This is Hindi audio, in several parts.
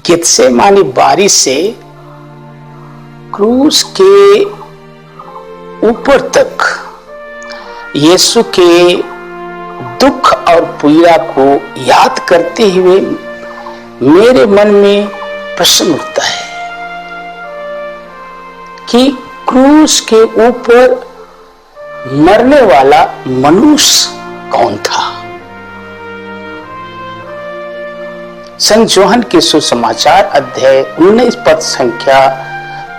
गेत्सेमानी बारी से क्रूस के ऊपर तक यीशु के दुख और पीड़ा को याद करते हुए मेरे मन में प्रश्न उठता है कि क्रूस के ऊपर मरने वाला मनुष्य कौन था। संत यूहन्ना के सुसमाचार अध्याय 19 पद संख्या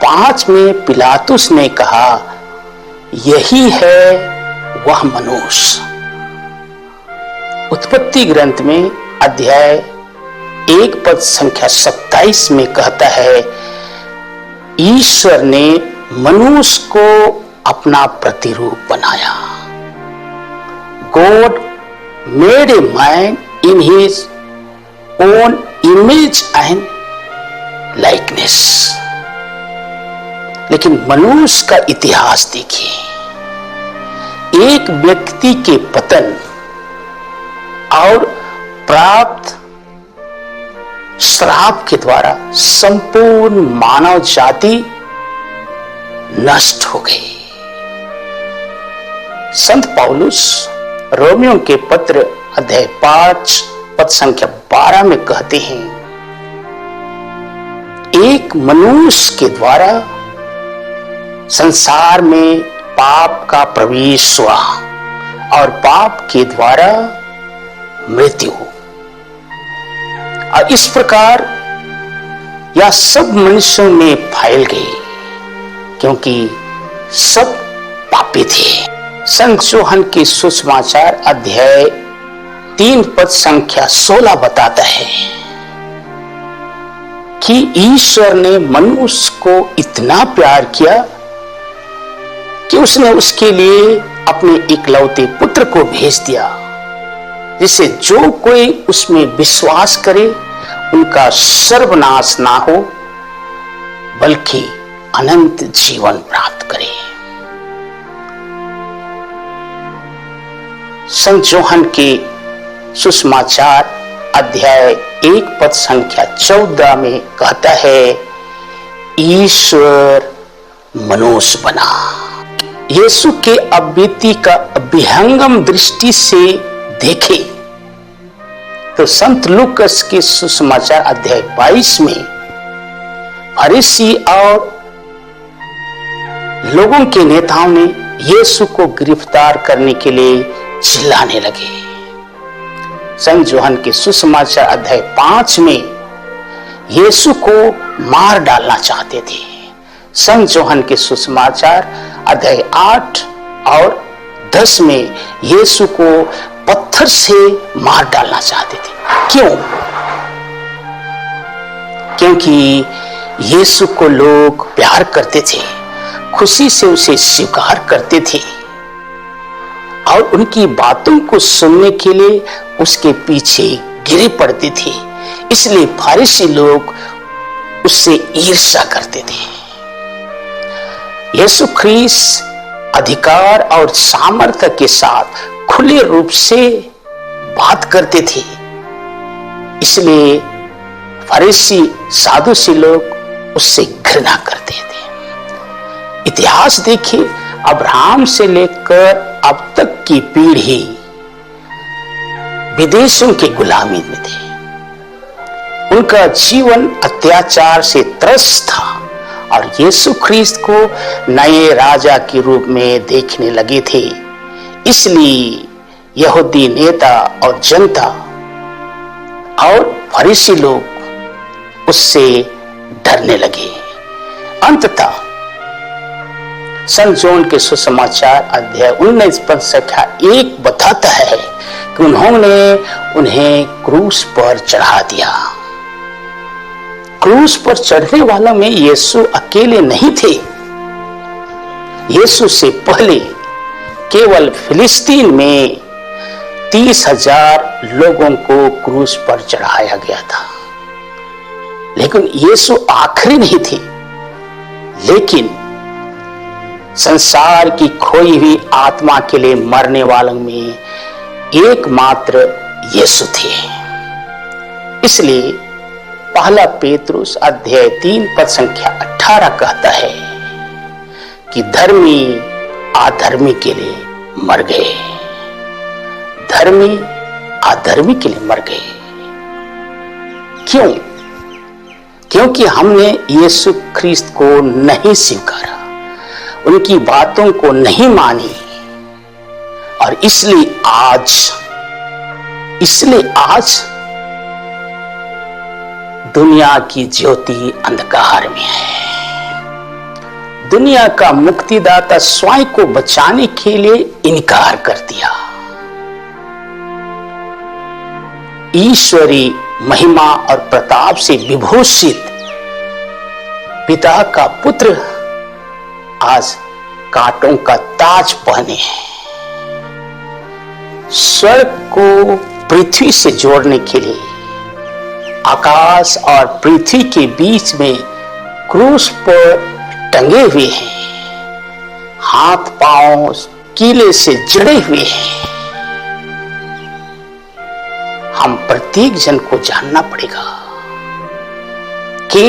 5 में पिलातुस ने कहा, यही है वह मनुष्य। उत्पत्ति ग्रंथ में अध्याय 1 पद संख्या 27 में कहता है, ईश्वर ने मनुष्य को अपना प्रतिरूप बनाया। God made a man in his own image and likeness। लेकिन मनुष्य का इतिहास देखिए, एक व्यक्ति के पतन और प्राप्त श्राप के द्वारा संपूर्ण मानव जाति नष्ट हो गई। संत पौलुस रोमियो के पत्र अध्याय 5 पद संख्या 12 में कहते हैं, एक मनुष्य के द्वारा संसार में पाप का प्रवेश हुआ और पाप के द्वारा मृत्यु। और इस प्रकार यह सब मनुष्यों में फैल गई क्योंकि सब पापी थे। संत यूहन्ना के सुसमाचार अध्याय 3 पद संख्या 16 बताता है कि ईश्वर ने मनुष्य को इतना प्यार किया कि उसने उसके लिए अपने इकलौते पुत्र को भेज दिया, जिससे जो कोई उसमें विश्वास करे उनका सर्वनाश ना हो बल्कि अनंत जीवन प्राप्त करे। संत यूहन्ना के सुसमाचार अध्याय 1 पद संख्या 14 में कहता है, ईश्वर मनुष्य बना। यीशु के अबीती का विहंगम दृष्टि से देखे तो संत लूकस के सुसमाचार अध्याय 22 में फरीसी और लोगों के नेताओं ने यीशु को गिरफ्तार करने के लिए चिल्लाने लगे। संत यूहन्ना के सुसमाचार अध्याय 5 में यीशु को मार डालना चाहते थे। संत यूहन्ना के सुसमाचार अध्याय 8 और 10 में यीशु को पत्थर से मार डालना चाहते थे। क्यों? क्योंकि यीशु को लोग प्यार करते थे, खुशी से उसे स्वीकार करते थे और उनकी बातों को सुनने के लिए उसके पीछे गिरे पड़ते थे। इसलिए फरीसी लोग उससे ईर्ष्या करते थे। यीशु ख्रीस्त अधिकार और सामर्थ्य के साथ खुले रूप से बात करते थे, इसलिए फरीसी सादूसी लोग उससे घृणा करते थे। इतिहास देखिए, अब्राहम से लेकर अब तक की पीढ़ी विदेशों की गुलामी में थे। उनका जीवन अत्याचार से त्रस्त था और यीशु ख्रीस्त को नए राजा के रूप में देखने लगे थे। इसलिए यहूदी नेता और जनता और फरीसी लोग उससे डरने लगे। अंततः संत यूहन्ना के सुसमाचार अध्याय 19 पद संख्या 1 बताता है कि उन्होंने उन्हें क्रूस पर चढ़ा दिया। क्रूस पर चढ़ने वालों में यीशु अकेले नहीं थे। यीशु से पहले केवल फिलिस्तीन में 30,000 लोगों को क्रूस पर चढ़ाया गया था। लेकिन यीशु आखिरी नहीं थे, लेकिन संसार की खोई हुई आत्मा के लिए मरने वालों में एकमात्र यीशु थे। इसलिए पहला पेतरुस अध्याय 3 पद संख्या 18 कहता है कि धर्मी अधर्मी के लिए मर गए, धर्मी अधर्मी के लिए मर गए। क्यों? क्योंकि हमने यीशु ख्रीस्त को नहीं स्वीकारा, उनकी बातों को नहीं मानी, और इसलिए आज दुनिया की ज्योति अंधकार में है। दुनिया का मुक्तिदाता स्वयं को बचाने के लिए इनकार कर दिया। ईश्वरी महिमा और प्रताप से विभूषित पिता का पुत्र आज कांटों का ताज पहने हैं। स्वर्ग को पृथ्वी से जोड़ने के लिए आकाश और पृथ्वी के बीच में क्रूस पर टंगे हुए हैं, हाथ पांव कीले से जड़े हुए हैं। हम प्रत्येक जन को जानना पड़ेगा कि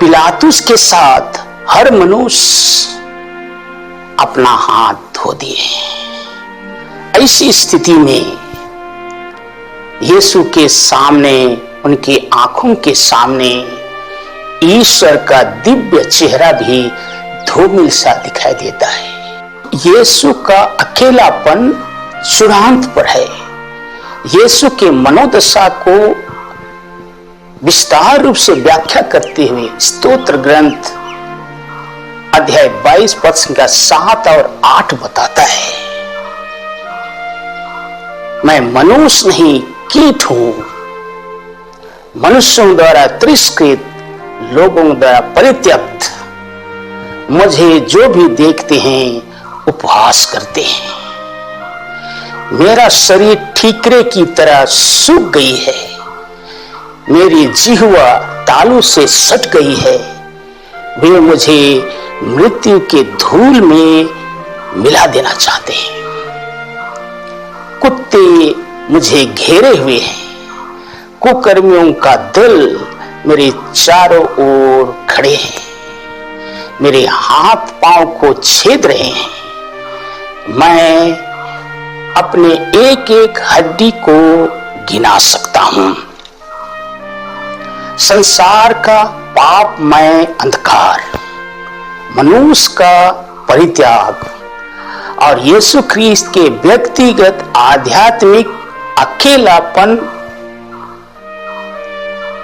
पिलातुस के साथ हर मनुष्य अपना हाथ धो दिए। ऐसी स्थिति में यीशु के सामने, उनकी आंखों के सामने ईश्वर का दिव्य चेहरा भी धूमिल सा दिखाई देता है। यीशु का अकेलापन चूड़ांत पर है। यीशु के मनोदशा को विस्तार रूप से व्याख्या करते हुए स्तोत्र ग्रंथ अध्याय 22 पद संख्या 7 और 8 बताता है, मैं मनुष्य नहीं कीट हूं, मनुष्यों द्वारा तिरस्कृत, लोगों द्वारा परित्यक्त। मुझे जो भी देखते हैं उपहास करते हैं। मेरा शरीर ठीकरे की तरह सूख गई है, मेरी जिह्वा तालू से सट गई है। वे मुझे मृत्यु के धूल में मिला देना चाहते हैं। कुत्ते मुझे घेरे हुए हैं, कुकर्मियों का दल मेरे चारों ओर खड़े हैं, मेरे हाथ पांव को छेद रहे हैं। मैं अपने एक एक हड्डी को गिना सकता हूं। संसार का पापमय अंधकार, मनुष्य का परित्याग और यीशु ख्रीस्त के व्यक्तिगत आध्यात्मिक अकेलापन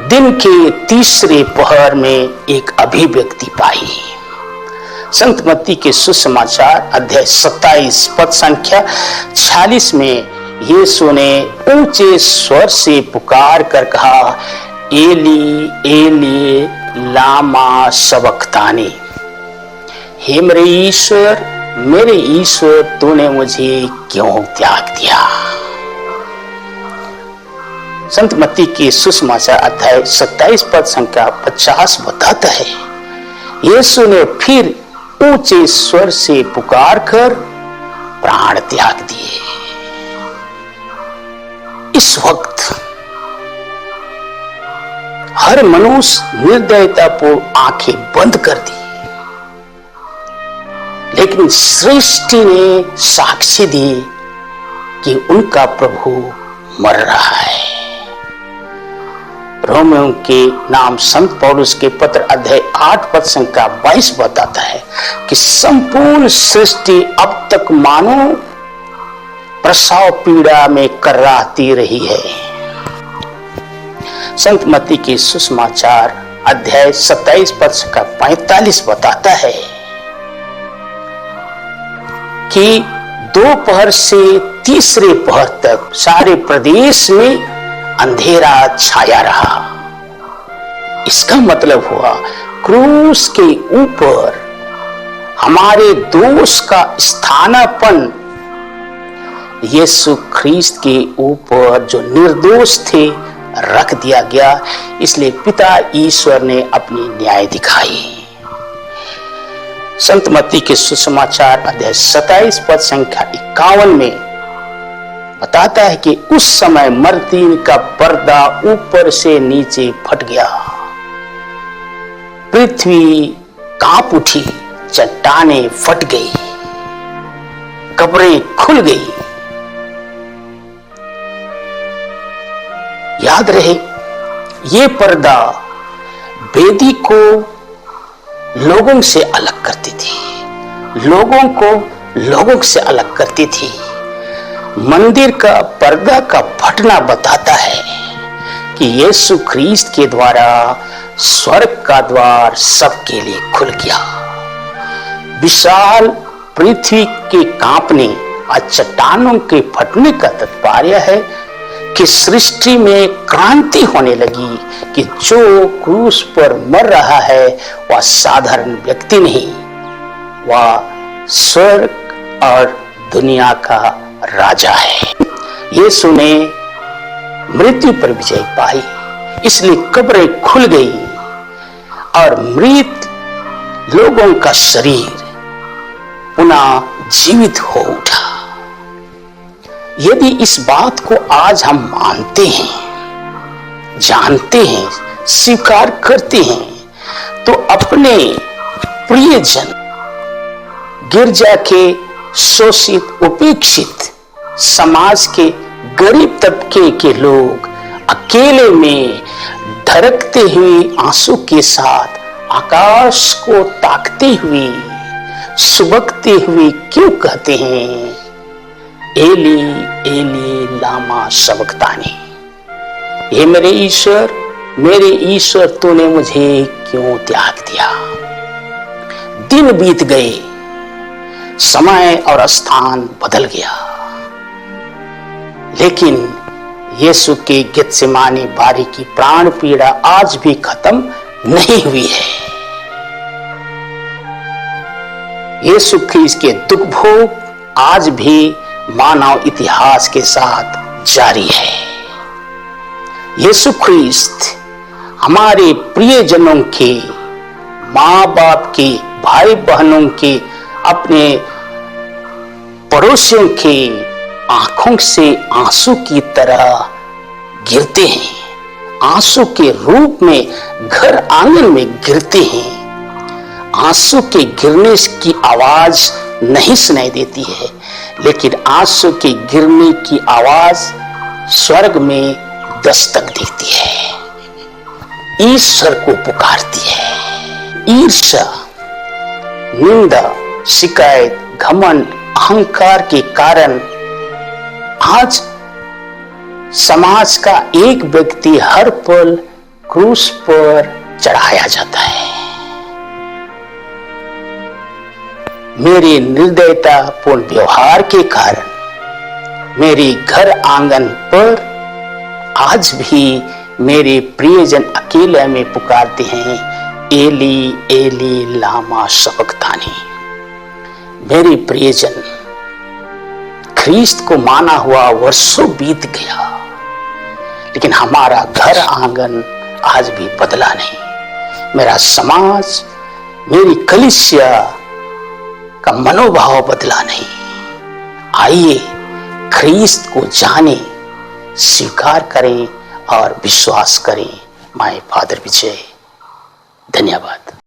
दिन के तीसरे पहर में एक अभिव्यक्ति पाई। संत मत्ती के सुसमाचार अध्याय 27 पद संख्या 46 में यीशु ने ऊंचे स्वर से पुकार कर कहा, एली एली लामा सबक्तानी, हे मेरे ईश्वर तूने मुझे क्यों त्याग दिया। संत मत्ती के सुसमाचार अध्याय 27 पद संख्या 50 बताता है, यीशु ने फिर ऊंचे स्वर से पुकार कर प्राण त्याग दिए। इस वक्त हर मनुष्य निर्दयतापूर्ण आंखें बंद कर दी, लेकिन सृष्टि ने साक्षी दी कि उनका प्रभु मर रहा है। रोमियों के नाम संत पौलुस के पत्र अध्याय 8 पद संख्या 22 बताता है कि संपूर्ण सृष्टि अब तक मानो प्रसव पीड़ा में कराहती रही है। संत मत्ती के सुसमाचार अध्याय 27 पद संख्या 45 बताता है कि दोपहर से तीसरे पहर तक सारे प्रदेश में अंधेरा छाया रहा। इसका मतलब हुआ क्रूस के ऊपर हमारे दोष का स्थानापन्न यीशु ख्रीस्त के ऊपर जो निर्दोष थे रख दिया गया। इसलिए पिता ईश्वर ने अपनी न्याय दिखाई। संत मत्ती के सुसमाचार अध्याय 27 पद संख्या 51 में बताता है कि उस समय मर्दीन का पर्दा ऊपर से नीचे फट गया पृथ्वी कांप उठी, चट्टानें फट गई, कब्रें खुल गई। याद रहे, ये पर्दा वेदी को लोगों से अलग करती थी, लोगों को लोगों से अलग करती थी। मंदिर का पर्दा का फटना बताता है कि यीशु ख्रीस्त के द्वारा स्वर्ग का द्वार सबके लिए खुल गया। विशाल पृथ्वी के कांपने और चट्टानों के फटने का तात्पर्य है कि सृष्टि में क्रांति होने लगी कि जो क्रूस पर मर रहा है वह साधारण व्यक्ति नहीं, वह स्वर्ग और दुनिया का राजा है। यीशु ने मृत्यु पर विजय पाई, इसलिए कब्रें खुल गई और मृत लोगों का शरीर पुनः जीवित हो उठा। यदि इस बात को आज हम मानते हैं, जानते हैं, स्वीकार करते हैं, तो अपने प्रियजन, गिरजा के शोषित, उपेक्षित, समाज के गरीब तबके के लोग अकेले में धड़कते हुए आंसू के साथ आकाश को ताकते हुए, सुबकते हुए क्यों कहते हैं, एली एली लामा सबक्तानी, हे मेरे ईश्वर तूने मुझे क्यों त्याग दिया। दिन बीत गए, समय और स्थान बदल गया, लेकिन यीशु के गेत्सेमानी बारी की प्राण पीड़ा आज भी खत्म नहीं हुई है। यीशु ख्रीस्त के दुख भोग आज भी मानव इतिहास के साथ जारी है। यीशु ख्रीस्त हमारे प्रियजनों के, माँ बाप के, भाई बहनों के, अपने पड़ोसियों के आंखों से आंसू की तरह गिरते हैं, आंसू के रूप में घर आंगन में गिरते हैं। आंसू के गिरने की आवाज नहीं सुनाई देती है, लेकिन आंसू के गिरने की आवाज स्वर्ग में दस्तक देती है, ईश्वर को पुकारती है। ईर्ष्या, निंदा, शिकायत, घमंड, अहंकार के कारण आज समाज का एक व्यक्ति हर पल क्रूस पर चढ़ाया जाता है। मेरे निर्दयतापूर्ण व्यवहार के कारण मेरे घर आंगन पर आज भी मेरे प्रियजन अकेले में पुकारते हैं, एली एली लामा सबक्तानी। मेरे प्रियजन, ख्रीस्त को माना हुआ वर्षों बीत गया, लेकिन हमारा घर आंगन आज भी बदला नहीं। मेरा समाज, मेरी कलीसिया का मनोभाव बदला नहीं। आइए ख्रीस्त को जाने, स्वीकार करें और विश्वास करें। माय फादर विजय। धन्यवाद।